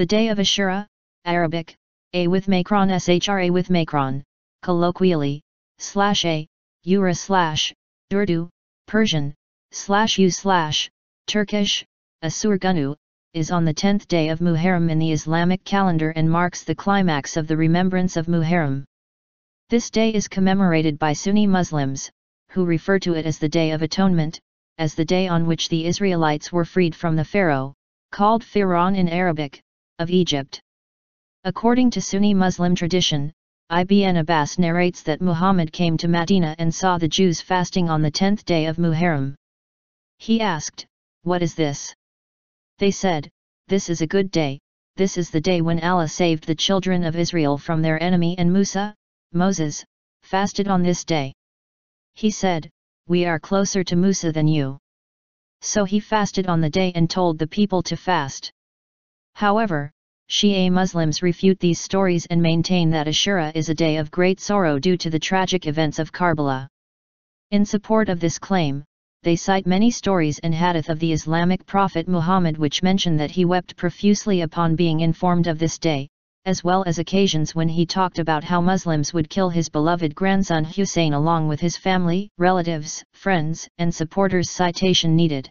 The day of Ashura, Arabic, a with macron shra with macron, colloquially, /a, ura / Urdu, Persian, /u / Turkish, Aşure Günü, is on the 10th day of Muharram in the Islamic calendar and marks the climax of the Remembrance of Muharram. This day is commemorated by Sunni Muslims, who refer to it as the Day of Atonement, as the day on which the Israelites were freed from the Pharaoh, called Firaun in Arabic, of Egypt. According to Sunni Muslim tradition, Ibn Abbas narrates that Muhammad came to Madina and saw the Jews fasting on the 10th day of Muharram. He asked, "What is this?" They said, "This is a good day, this is the day when Allah saved the children of Israel from their enemy and Musa, Moses, fasted on this day." He said, "We are closer to Musa than you." So he fasted on the day and told the people to fast. However, Shia Muslims refute these stories and maintain that Ashura is a day of great sorrow due to the tragic events of Karbala. In support of this claim, they cite many stories and hadith of the Islamic prophet Muhammad which mention that he wept profusely upon being informed of this day, as well as occasions when he talked about how Muslims would kill his beloved grandson Hussein along with his family, relatives, friends, and supporters. Citation needed.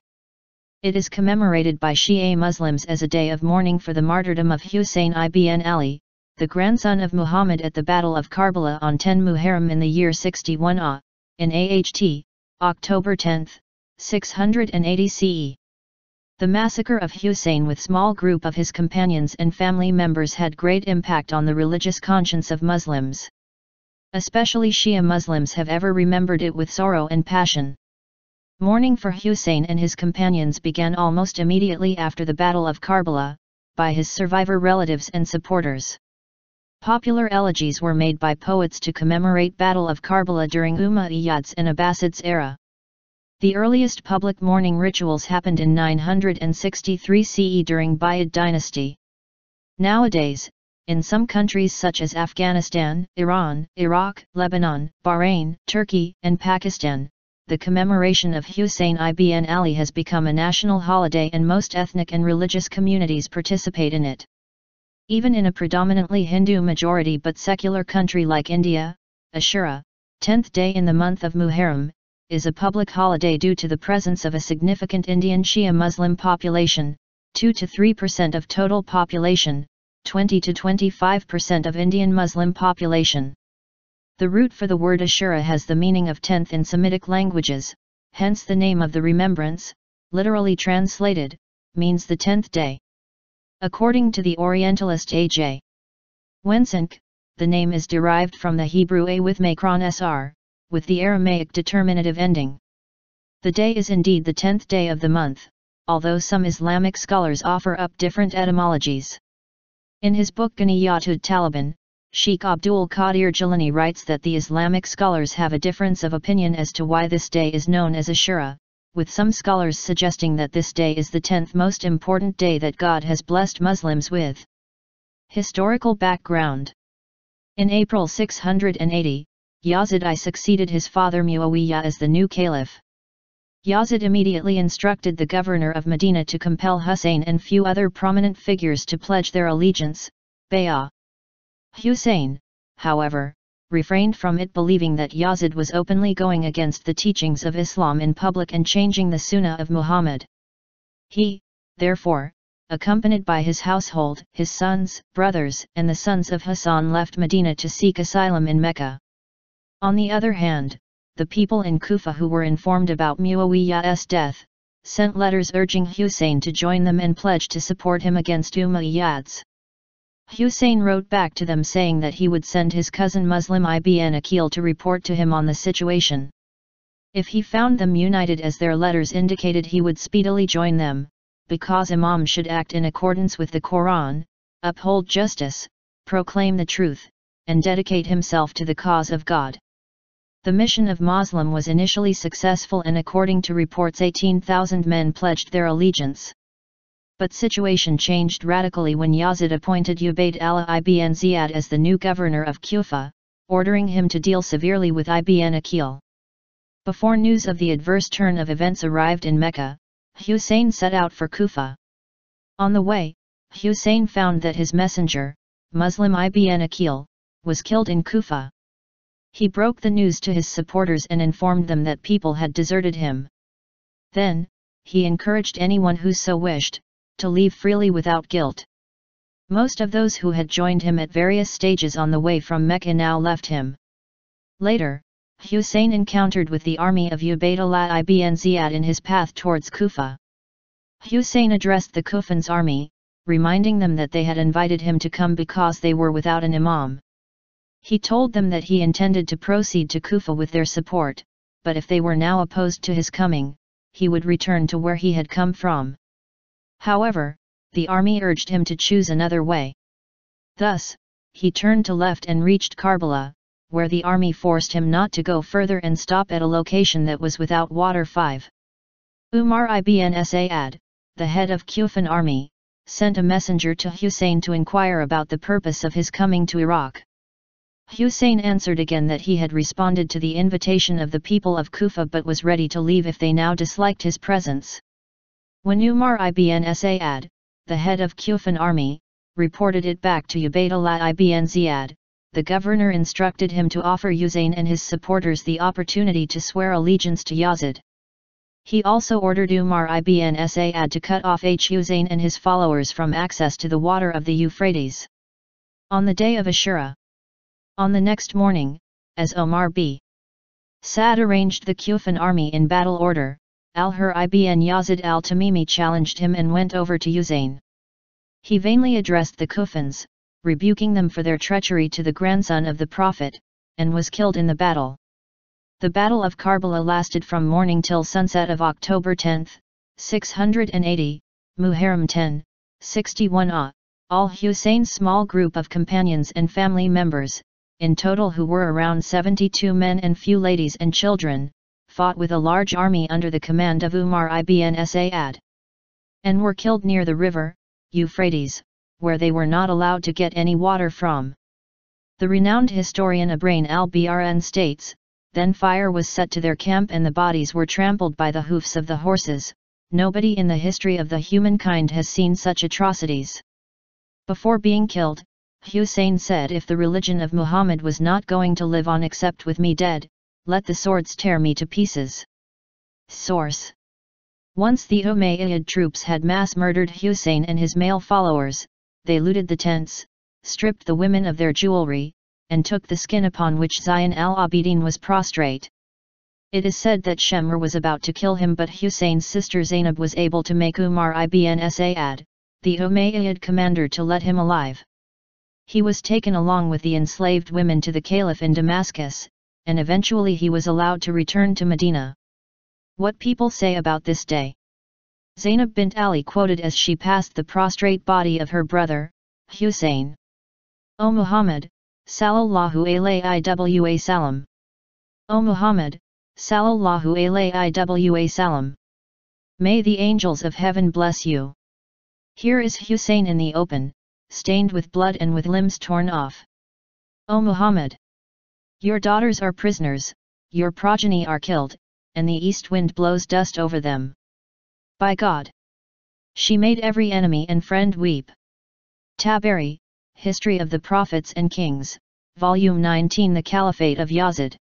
It is commemorated by Shia Muslims as a day of mourning for the martyrdom of Hussein ibn Ali, the grandson of Muhammad at the Battle of Karbala on 10 Muharram in the year 61 AH, in AHT, October 10, 680 CE. The massacre of Hussein with small group of his companions and family members had great impact on the religious conscience of Muslims. Especially Shia Muslims have ever remembered it with sorrow and passion. Mourning for Hussein and his companions began almost immediately after the Battle of Karbala, by his survivor relatives and supporters. Popular elegies were made by poets to commemorate Battle of Karbala during Umayyads and Abbasids era. The earliest public mourning rituals happened in 963 CE during Buyid dynasty. Nowadays, in some countries such as Afghanistan, Iran, Iraq, Lebanon, Bahrain, Turkey, and Pakistan, the commemoration of Hussein ibn Ali has become a national holiday and most ethnic and religious communities participate in it. Even in a predominantly Hindu majority but secular country like India, Ashura, 10th day in the month of Muharram, is a public holiday due to the presence of a significant Indian Shia Muslim population, 2 to 3% of total population, 20 to 25% of Indian Muslim population. The root for the word Ashura has the meaning of 10th in Semitic languages, hence the name of the remembrance, literally translated, means the 10th day. According to the Orientalist A.J. Wensenk, the name is derived from the Hebrew a with macron sr, with the Aramaic determinative ending. The day is indeed the 10th day of the month, although some Islamic scholars offer up different etymologies. In his book Ghaniyatud Taliban, Sheikh Abdul Qadir Jilani writes that the Islamic scholars have a difference of opinion as to why this day is known as Ashura, with some scholars suggesting that this day is the 10th most important day that God has blessed Muslims with. Historical background. In April 680, Yazid I succeeded his father Muawiyah as the new caliph. Yazid immediately instructed the governor of Medina to compel Hussein and few other prominent figures to pledge their allegiance, bay'ah. Hussein, however, refrained from it, believing that Yazid was openly going against the teachings of Islam in public and changing the Sunnah of Muhammad. He, therefore, accompanied by his household, his sons, brothers, and the sons of Hassan left Medina to seek asylum in Mecca. On the other hand, the people in Kufa who were informed about Muawiyah's death, sent letters urging Hussein to join them and pledge to support him against Umayyads. Hussein wrote back to them saying that he would send his cousin Muslim ibn Aqil to report to him on the situation. If he found them united as their letters indicated, he would speedily join them, because Imam should act in accordance with the Quran, uphold justice, proclaim the truth, and dedicate himself to the cause of God. The mission of Muslim was initially successful and according to reports 18,000 men pledged their allegiance. But situation changed radically when Yazid appointed Ubayd Allah ibn Ziyad as the new governor of Kufa, ordering him to deal severely with ibn Aqil. Before news of the adverse turn of events arrived in Mecca, Hussein set out for Kufa. On the way, Hussein found that his messenger, Muslim ibn Aqil, was killed in Kufa. He broke the news to his supporters and informed them that people had deserted him. Then, he encouraged anyone who so wished, to leave freely without guilt. Most of those who had joined him at various stages on the way from Mecca now left him. Later, Hussein encountered with the army of Ubaydullah ibn Ziyad in his path towards Kufa. Hussein addressed the Kufans' army, reminding them that they had invited him to come because they were without an imam. He told them that he intended to proceed to Kufa with their support, but if they were now opposed to his coming, he would return to where he had come from. However, the army urged him to choose another way. Thus, he turned to left and reached Karbala, where the army forced him not to go further and stop at a location that was without water. 5. Umar ibn Sa'ad, the head of Kufan army, sent a messenger to Hussein to inquire about the purpose of his coming to Iraq. Hussein answered again that he had responded to the invitation of the people of Kufa but was ready to leave if they now disliked his presence. When Umar ibn Sa'ad, the head of Kufan army, reported it back to Ubaydullah ibn Ziyad, the governor instructed him to offer Hussein and his supporters the opportunity to swear allegiance to Yazid. He also ordered Umar ibn Sa'ad to cut off Hussein and his followers from access to the water of the Euphrates. On the day of Ashura. On the next morning, as Omar b. Sa'ad arranged the Kufan army in battle order, Al-Hur ibn Yazid al-Tamimi challenged him and went over to Hussein. He vainly addressed the Kufans, rebuking them for their treachery to the grandson of the Prophet, and was killed in the battle. The Battle of Karbala lasted from morning till sunset of October 10, 680, Muharram 10, 61 Al-Hussein's small group of companions and family members, in total who were around 72 men and few ladies and children, fought with a large army under the command of Umar ibn Sa'ad, and were killed near the river, Euphrates, where they were not allowed to get any water from. The renowned historian Ibrahim al-Brn states, "Then fire was set to their camp and the bodies were trampled by the hoofs of the horses. Nobody in the history of the humankind has seen such atrocities." Before being killed, Hussein said, "If the religion of Muhammad was not going to live on except with me dead, let the swords tear me to pieces." Source. Once the Umayyad troops had mass murdered Hussein and his male followers, they looted the tents, stripped the women of their jewelry, and took the skin upon which Zayn al-Abidin was prostrate. It is said that Shemr was about to kill him, but Hussein's sister Zainab was able to make Umar ibn Sa'ad, the Umayyad commander, to let him alive. He was taken along with the enslaved women to the Caliph in Damascus, and eventually he was allowed to return to Medina. What people say about this day. Zainab bint Ali quoted as she passed the prostrate body of her brother, Hussein. "O Muhammad, sallallahu alayhi wa sallam. O Muhammad, sallallahu alayhi wa sallam. May the angels of heaven bless you. Here is Hussein in the open, stained with blood and with limbs torn off. O Muhammad, your daughters are prisoners, your progeny are killed, and the east wind blows dust over them. By God! She made every enemy and friend weep." Tabari, History of the Prophets and Kings, Volume 19. The Caliphate of Yazid.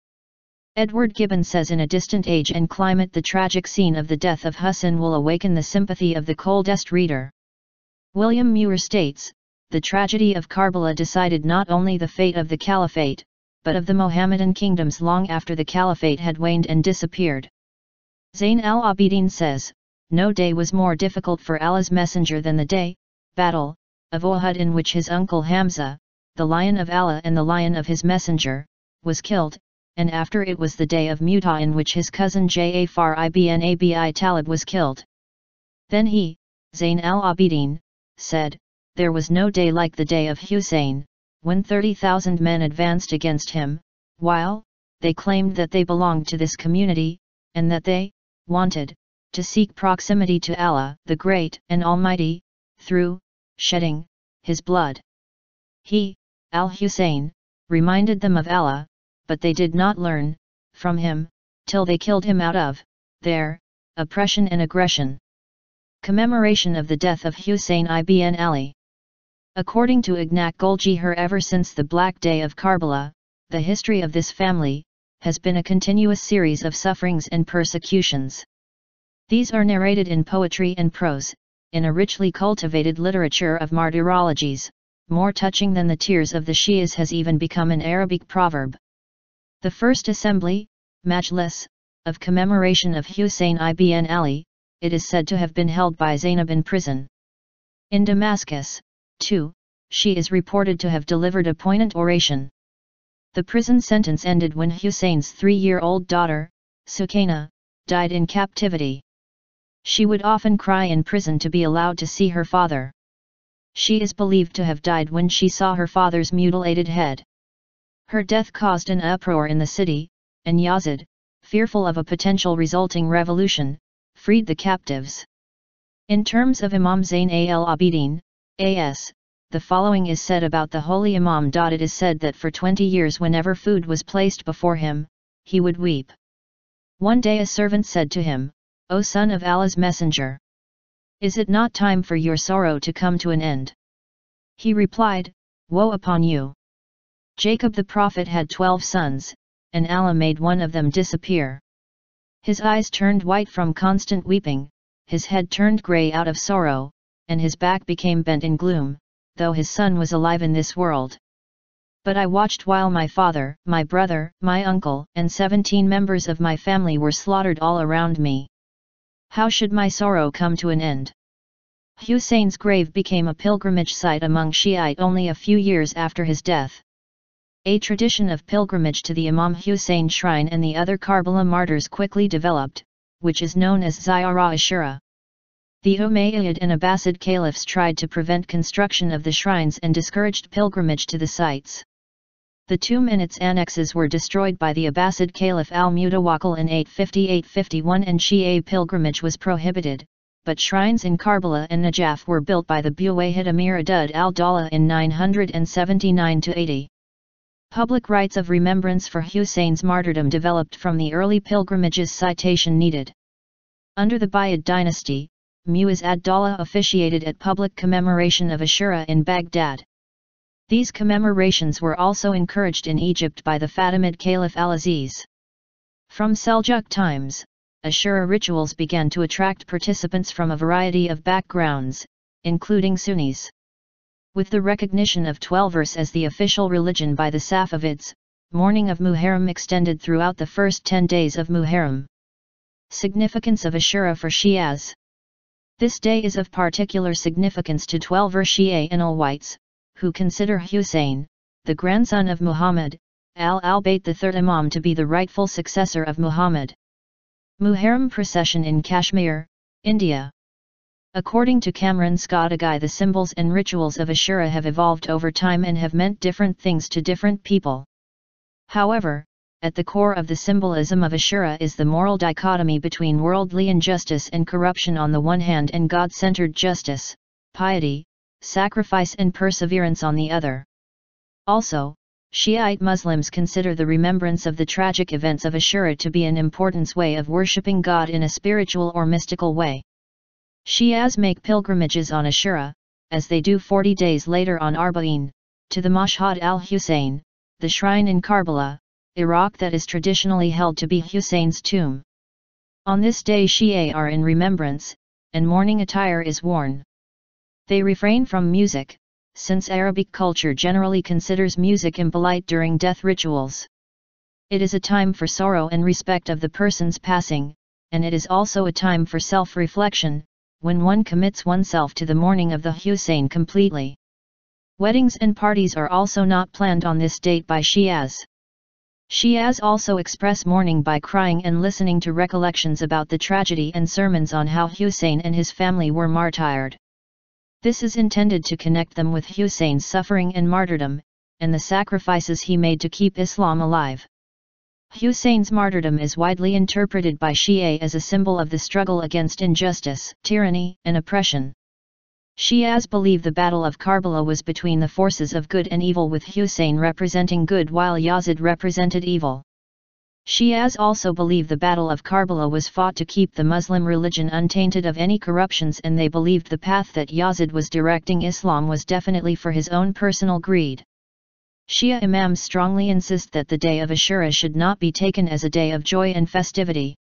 Edward Gibbon says, "In a distant age and climate the tragic scene of the death of Hussein will awaken the sympathy of the coldest reader." William Muir states, "The tragedy of Karbala decided not only the fate of the Caliphate, but of the Mohammedan kingdoms long after the Caliphate had waned and disappeared." Zayn al-Abidin says, "No day was more difficult for Allah's messenger than the day, battle, of Uhud, in which his uncle Hamza, the lion of Allah and the lion of his messenger, was killed, and after it was the day of Mu'tah, in which his cousin Ja'far ibn Abi Talib was killed." Then he, Zayn al-Abidin, said, "There was no day like the day of Hussein, when 30,000 men advanced against him, while they claimed that they belonged to this community, and that they wanted to seek proximity to Allah, the Great and Almighty, through shedding his blood. He, al-Hussein, reminded them of Allah, but they did not learn from him till they killed him out of their oppression and aggression." Commemoration of the death of Hussein ibn Ali. According to Ignak Goljiher, ever since the Black Day of Karbala, the history of this family has been a continuous series of sufferings and persecutions. These are narrated in poetry and prose, in a richly cultivated literature of martyrologies, more touching than the tears of the Shias has even become an Arabic proverb. The first assembly, Majlis, of commemoration of Hussein ibn Ali, it is said to have been held by Zainab in prison. In Damascus, too, she is reported to have delivered a poignant oration. The prison sentence ended when Hussein's 3-year-old daughter, Sukaina, died in captivity. She would often cry in prison to be allowed to see her father. She is believed to have died when she saw her father's mutilated head. Her death caused an uproar in the city, and Yazid, fearful of a potential resulting revolution, freed the captives. In terms of Imam Zain al-Abidin, A.S., the following is said about the holy Imam. It is said that for 20 years whenever food was placed before him, he would weep. One day a servant said to him, "O son of Allah's messenger, is it not time for your sorrow to come to an end?" He replied, "Woe upon you! Jacob the prophet had 12 sons, and Allah made one of them disappear. His eyes turned white from constant weeping, his head turned grey out of sorrow, and his back became bent in gloom, though his son was alive in this world. But I watched while my father, my brother, my uncle, and 17 members of my family were slaughtered all around me. How should my sorrow come to an end?" Hussein's grave became a pilgrimage site among Shiite only a few years after his death. A tradition of pilgrimage to the Imam Hussein shrine and the other Karbala martyrs quickly developed, which is known as Ziarah Ashura. The Umayyad and Abbasid caliphs tried to prevent construction of the shrines and discouraged pilgrimage to the sites. The tomb and its annexes were destroyed by the Abbasid Caliph al-Mutawakkil in 850–851 and Shia pilgrimage was prohibited, but shrines in Karbala and Najaf were built by the Buwayhid Amir Adud al-Dawla in 979–80. Public rites of remembrance for Hussein's martyrdom developed from the early pilgrimages citation needed. Under the Buyid dynasty, Mu'izz ad-Dawla officiated at public commemoration of Ashura in Baghdad. These commemorations were also encouraged in Egypt by the Fatimid Caliph al-Aziz. From Seljuk times, Ashura rituals began to attract participants from a variety of backgrounds, including Sunnis. With the recognition of Twelverse as the official religion by the Safavids, mourning of Muharram extended throughout the first 10 days of Muharram. Significance of Ashura for Shias. This day is of particular significance to Twelver Shia and Alawites, who consider Hussein, the grandson of Muhammad, al-Bayt the third Imam, to be the rightful successor of Muhammad. Muharram procession in Kashmir, India. According to Cameron Scottigai, the symbols and rituals of Ashura have evolved over time and have meant different things to different people. However, at the core of the symbolism of Ashura is the moral dichotomy between worldly injustice and corruption on the one hand and God-centered justice, piety, sacrifice and perseverance on the other. Also, Shiite Muslims consider the remembrance of the tragic events of Ashura to be an important way of worshipping God in a spiritual or mystical way. Shias make pilgrimages on Ashura, as they do 40 days later on Arba'in, to the Mashhad al-Hussein, the shrine in Karbala, Iraq that is traditionally held to be Hussein's tomb. On this day Shia are in remembrance, and mourning attire is worn. They refrain from music, since Arabic culture generally considers music impolite during death rituals. It is a time for sorrow and respect of the person's passing, and it is also a time for self-reflection, when one commits oneself to the mourning of the Hussein completely. Weddings and parties are also not planned on this date by Shias. Shias also express mourning by crying and listening to recollections about the tragedy and sermons on how Hussein and his family were martyred. This is intended to connect them with Hussein's suffering and martyrdom, and the sacrifices he made to keep Islam alive. Hussein's martyrdom is widely interpreted by Shia as a symbol of the struggle against injustice, tyranny, and oppression. Shias believe the Battle of Karbala was between the forces of good and evil, with Hussein representing good while Yazid represented evil. Shias also believe the Battle of Karbala was fought to keep the Muslim religion untainted of any corruptions, and they believed the path that Yazid was directing Islam was definitely for his own personal greed. Shia Imams strongly insist that the day of Ashura should not be taken as a day of joy and festivity.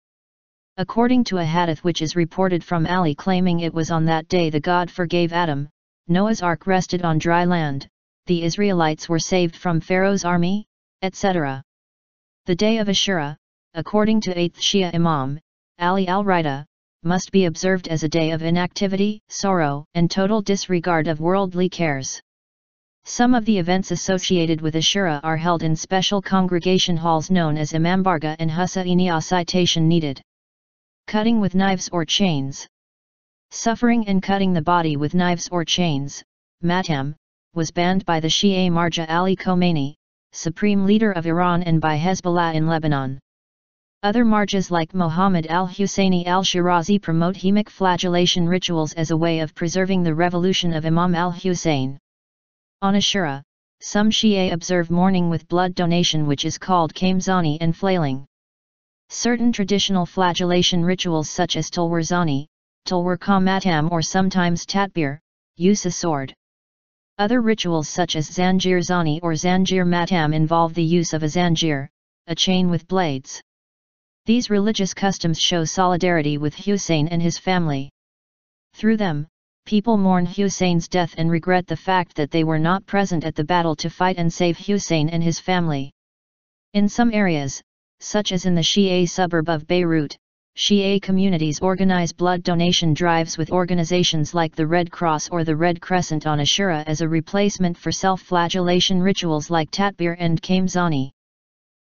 According to a hadith which is reported from Ali claiming it was on that day the God forgave Adam, Noah's ark rested on dry land, the Israelites were saved from Pharaoh's army, etc. The day of Ashura, according to 8th Shia Imam, Ali al-Rida, must be observed as a day of inactivity, sorrow, and total disregard of worldly cares. Some of the events associated with Ashura are held in special congregation halls known as Imambarga and Husainiya. Citation needed. Cutting with knives or chains. Suffering and cutting the body with knives or chains, matam, was banned by the Shia Marja Ali Khomeini, supreme leader of Iran, and by Hezbollah in Lebanon. Other marjas like Mohammed al-Husseini al-Shirazi promote hemic flagellation rituals as a way of preserving the revolution of Imam al-Hussein. On Ashura, some Shia observe mourning with blood donation, which is called kamzani, and flailing. Certain traditional flagellation rituals such as tulwarzani, tulwar matam, or sometimes tatbir, use a sword. Other rituals such as zanjir zani or zanjir matam involve the use of a zanjir, a chain with blades. These religious customs show solidarity with Hussein and his family. Through them, people mourn Hussein's death and regret the fact that they were not present at the battle to fight and save Hussein and his family. In some areas, such as in the Shia suburb of Beirut, Shia communities organize blood donation drives with organizations like the Red Cross or the Red Crescent on Ashura as a replacement for self-flagellation rituals like tatbir and kamzani.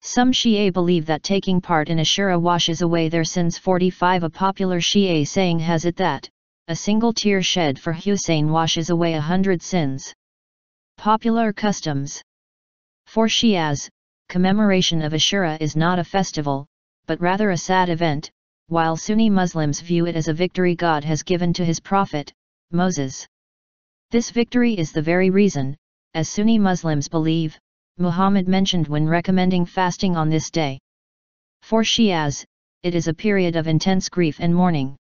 Some Shia believe that taking part in Ashura washes away their sins. 45 A popular Shia saying has it that, a single tear shed for Hussein washes away 100 sins. Popular customs. For Shias, commemoration of Ashura is not a festival, but rather a sad event, while Sunni Muslims view it as a victory God has given to his prophet, Moses. This victory is the very reason, as Sunni Muslims believe, Muhammad mentioned when recommending fasting on this day. For Shias, it is a period of intense grief and mourning.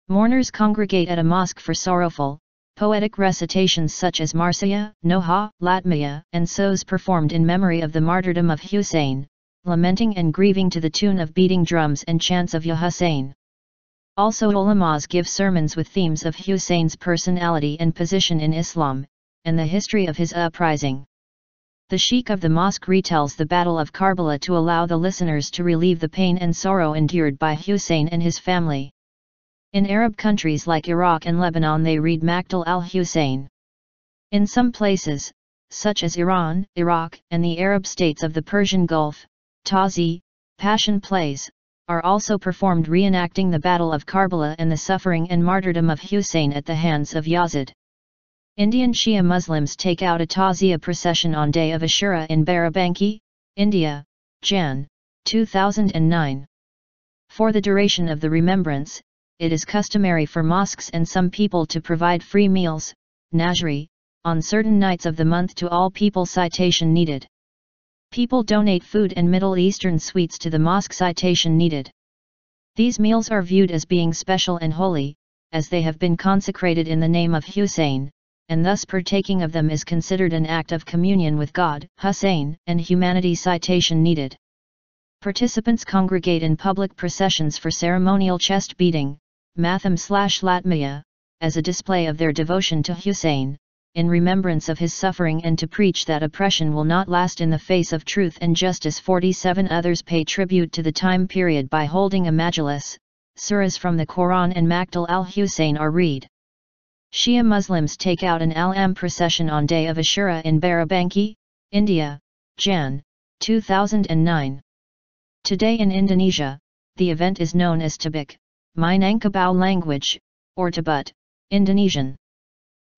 Mourners congregate at a mosque for sorrowful, poetic recitations such as Marsiya, Noha, Latmiya, and Soz performed in memory of the martyrdom of Hussein, lamenting and grieving to the tune of beating drums and chants of Ya Hussein. Also ulamas give sermons with themes of Hussein's personality and position in Islam, and the history of his uprising. The sheikh of the mosque retells the Battle of Karbala to allow the listeners to relieve the pain and sorrow endured by Hussein and his family. In Arab countries like Iraq and Lebanon they read Maqtal al-Hussein. In some places, such as Iran, Iraq, and the Arab states of the Persian Gulf, Tazi, passion plays, are also performed reenacting the Battle of Karbala and the suffering and martyrdom of Hussein at the hands of Yazid. Indian Shia Muslims take out a Tazia procession on day of Ashura in Barabanki, India, Jan. 2009. For the duration of the remembrance, it is customary for mosques and some people to provide free meals, najri, on certain nights of the month to all people. Citation needed. People donate food and Middle Eastern sweets to the mosque. Citation needed. These meals are viewed as being special and holy, as they have been consecrated in the name of Hussein, and thus partaking of them is considered an act of communion with God, Hussein, and humanity. Citation needed. Participants congregate in public processions for ceremonial chest beating, matham/latmiya, as a display of their devotion to Hussein, in remembrance of his suffering and to preach that oppression will not last in the face of truth and justice. 47 Others pay tribute to the time period by holding a majlis, surahs from the Quran and Maqtal al-Hussein are read. Shia Muslims take out an al-Am procession on day of Ashura in Barabanki, India, Jan. 2009. Today in Indonesia, the event is known as Tabik, Minangkabau language, or Tabat, Indonesian.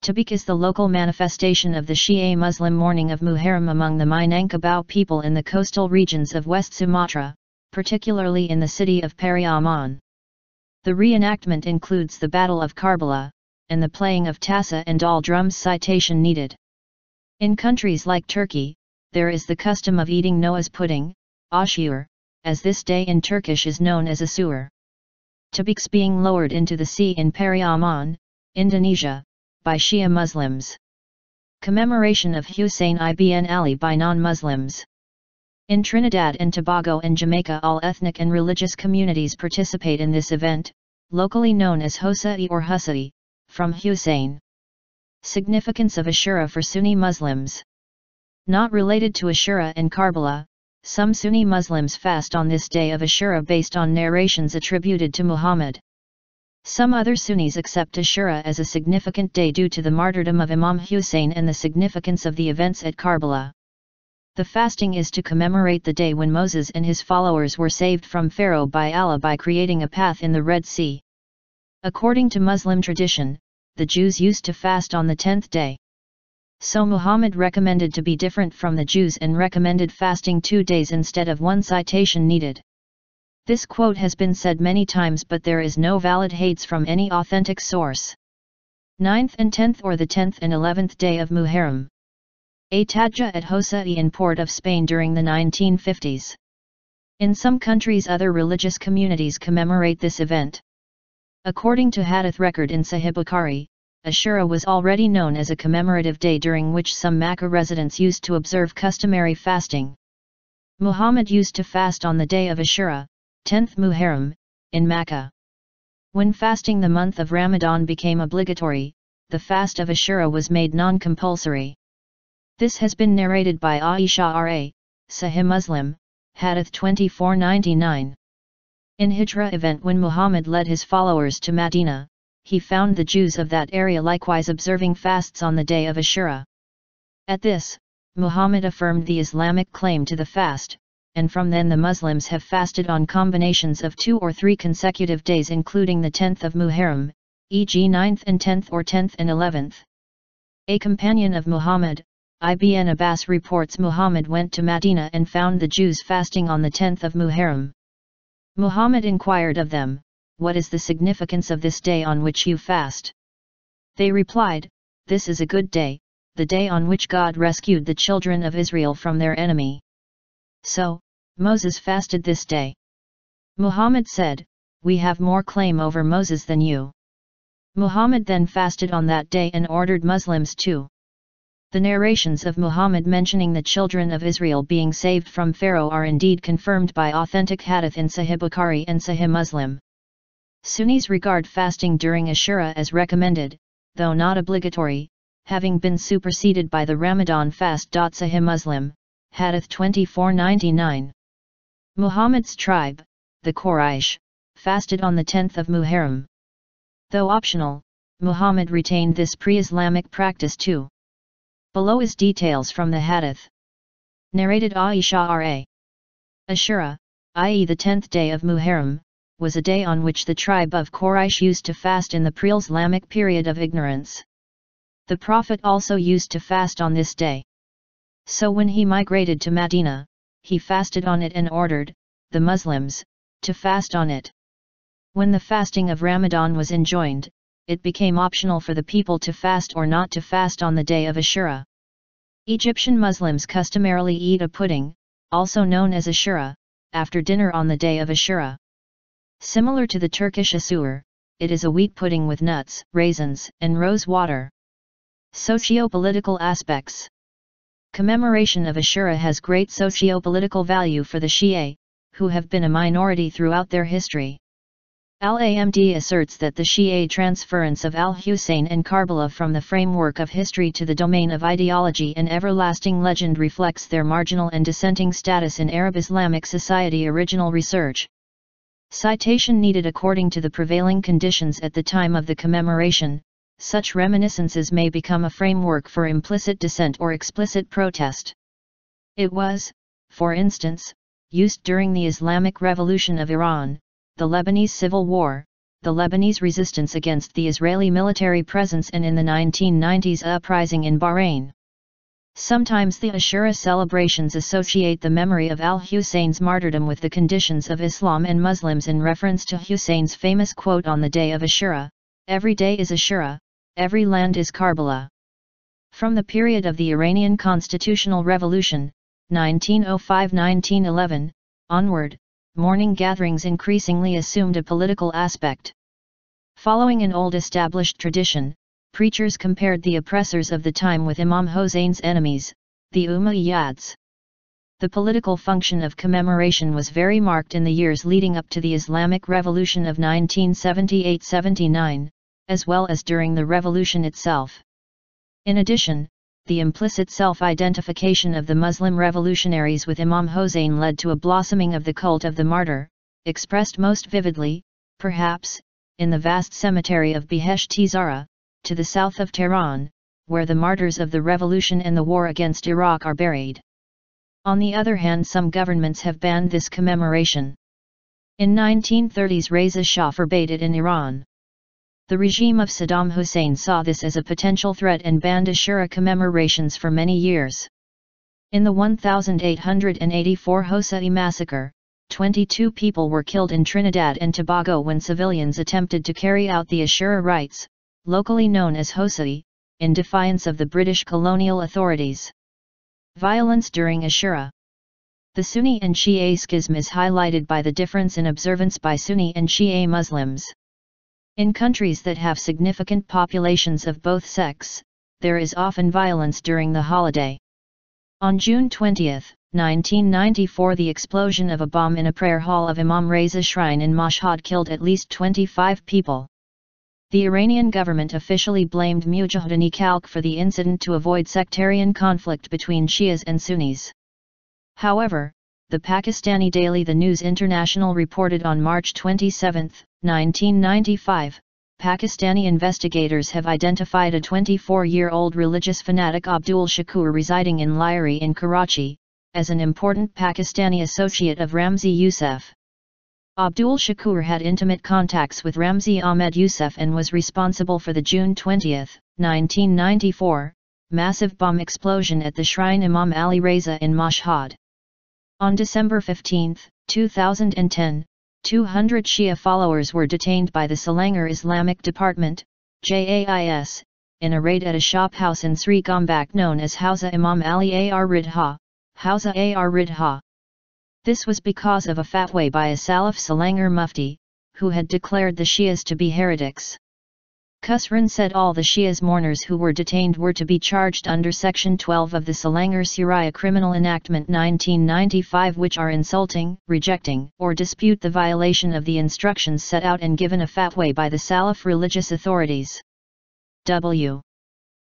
Tabik is the local manifestation of the Shia Muslim mourning of Muharram among the Minangkabau people in the coastal regions of West Sumatra, particularly in the city of Pariaman. The reenactment includes the Battle of Karbala, and the playing of tassa and all drums. Citation needed. In countries like Turkey, there is the custom of eating Noah's pudding, Ashura, as this day in Turkish is known as Aşura. Tabaks being lowered into the sea in Periaman, Indonesia, by Shia Muslims. Commemoration of Hussein ibn Ali by non-Muslims. In Trinidad and Tobago and Jamaica, all ethnic and religious communities participate in this event, locally known as Hosai or Husai, from Hussein. Significance of Ashura for Sunni Muslims. Not related to Ashura and Karbala, some Sunni Muslims fast on this day of Ashura based on narrations attributed to Muhammad. Some other Sunnis accept Ashura as a significant day due to the martyrdom of Imam Hussein and the significance of the events at Karbala. The fasting is to commemorate the day when Moses and his followers were saved from Pharaoh by Allah by creating a path in the Red Sea. According to Muslim tradition, the Jews used to fast on the 10th day. So Muhammad recommended to be different from the Jews and recommended fasting 2 days instead of one. Citation needed. This quote has been said many times, but there is no valid hadith from any authentic source. 9th and 10th or the 10th and 11th day of Muharram. A Tadja at Hosai in Port of Spain during the 1950s. In some countries, other religious communities commemorate this event. According to hadith record in Sahih Bukhari, Ashura was already known as a commemorative day during which some Makkah residents used to observe customary fasting. Muhammad used to fast on the day of Ashura, 10th Muharram, in Makkah. When fasting the month of Ramadan became obligatory, the fast of Ashura was made non-compulsory. This has been narrated by ʻāshūrā, Sahih Muslim, Hadith 2499. In Hijrah event, when Muhammad led his followers to Madina, he found the Jews of that area likewise observing fasts on the day of Ashura. At this, Muhammad affirmed the Islamic claim to the fast, and from then the Muslims have fasted on combinations of 2 or 3 consecutive days, including the 10th of Muharram, e.g. 9th and 10th or 10th and 11th. A companion of Muhammad, Ibn Abbas, reports Muhammad went to Madina and found the Jews fasting on the 10th of Muharram. Muhammad inquired of them, "What is the significance of this day on which you fast?" They replied, "This is a good day, the day on which God rescued the children of Israel from their enemy. So, Moses fasted this day." Muhammad said, "We have more claim over Moses than you." Muhammad then fasted on that day and ordered Muslims to. The narrations of Muhammad mentioning the children of Israel being saved from Pharaoh are indeed confirmed by authentic hadith in Sahih Bukhari and Sahih Muslim. Sunnis regard fasting during Ashura as recommended, though not obligatory, having been superseded by the Ramadan fast. Sahih Muslim, Hadith 2499. Muhammad's tribe, the Quraysh, fasted on the 10th of Muharram. Though optional, Muhammad retained this pre-Islamic practice too. Below is details from the hadith. Narrated ʻāshūrā. Ashura, i.e. the 10th day of Muharram, was a day on which the tribe of Quraysh used to fast in the pre-Islamic period of ignorance. The Prophet also used to fast on this day. So when he migrated to Madina, he fasted on it and ordered the Muslims to fast on it. When the fasting of Ramadan was enjoined, it became optional for the people to fast or not to fast on the day of Ashura. Egyptian Muslims customarily eat a pudding, also known as Ashura, after dinner on the day of Ashura. Similar to the Turkish ʻāshūrā, it is a wheat pudding with nuts, raisins, and rose water. Socio-political aspects. Commemoration of Ashura has great socio-political value for the Shia, who have been a minority throughout their history. Al-Amd asserts that the Shia transference of al-Hussein and Karbala from the framework of history to the domain of ideology and everlasting legend reflects their marginal and dissenting status in Arab Islamic society. Original research. Citation needed. According to the prevailing conditions at the time of the commemoration, such reminiscences may become a framework for implicit dissent or explicit protest. It was, for instance, used during the Islamic Revolution of Iran, the Lebanese Civil War, the Lebanese resistance against the Israeli military presence, and in the 1990s uprising in Bahrain. Sometimes the Ashura celebrations associate the memory of al-Hussein's martyrdom with the conditions of Islam and Muslims in reference to Hussein's famous quote on the day of Ashura, "Every day is Ashura, every land is Karbala." From the period of the Iranian Constitutional Revolution, 1905–1911, onward, mourning gatherings increasingly assumed a political aspect. Following an old established tradition, preachers compared the oppressors of the time with Imam Hussein's enemies, the Umayyads. The political function of commemoration was very marked in the years leading up to the Islamic Revolution of 1978-79, as well as during the revolution itself. In addition, the implicit self-identification of the Muslim revolutionaries with Imam Hussein led to a blossoming of the cult of the martyr, expressed most vividly, perhaps, in the vast cemetery of Behesht-e-Zahra, to the south of Tehran, where the martyrs of the revolution and the war against Iraq are buried. On the other hand, some governments have banned this commemoration. In 1930s Reza Shah forbade it in Iran. The regime of Saddam Hussein saw this as a potential threat and banned Ashura commemorations for many years. In the 1884 Hosa'i massacre, 22 people were killed in Trinidad and Tobago when civilians attempted to carry out the Ashura rites, locally known as Hosa'i, in defiance of the British colonial authorities. Violence during Ashura. The Sunni and Shi'a schism is highlighted by the difference in observance by Sunni and Shi'a Muslims. In countries that have significant populations of both sects, there is often violence during the holiday. On June 20, 1994, the explosion of a bomb in a prayer hall of Imam Reza's shrine in Mashhad killed at least 25 people. The Iranian government officially blamed Mujahideen Khalq for the incident to avoid sectarian conflict between Shias and Sunnis. However, the Pakistani daily The News International reported on March 27, 1995, Pakistani investigators have identified a 24-year-old religious fanatic Abdul Shakur residing in Lyari in Karachi, as an important Pakistani associate of Ramzi Yousef. Abdul Shakur had intimate contacts with Ramzi Ahmed Yousef and was responsible for the June 20, 1994, massive bomb explosion at the shrine Imam Ali Reza in Mashhad. On December 15, 2010, 200 Shia followers were detained by the Selangor Islamic Department, JAIS, in a raid at a shop house in Sri Gombak known as Hauza Imam Ali Ar Ridha, Hauza Ar Ridha. This was because of a fatwa by a Salaf Selangor Mufti, who had declared the Shias to be heretics. Khusran said all the Shias mourners who were detained were to be charged under Section 12 of the Selangor Suraya Criminal Enactment 1995, which are insulting, rejecting, or dispute the violation of the instructions set out and given a fatwa by the Salaf religious authorities. W.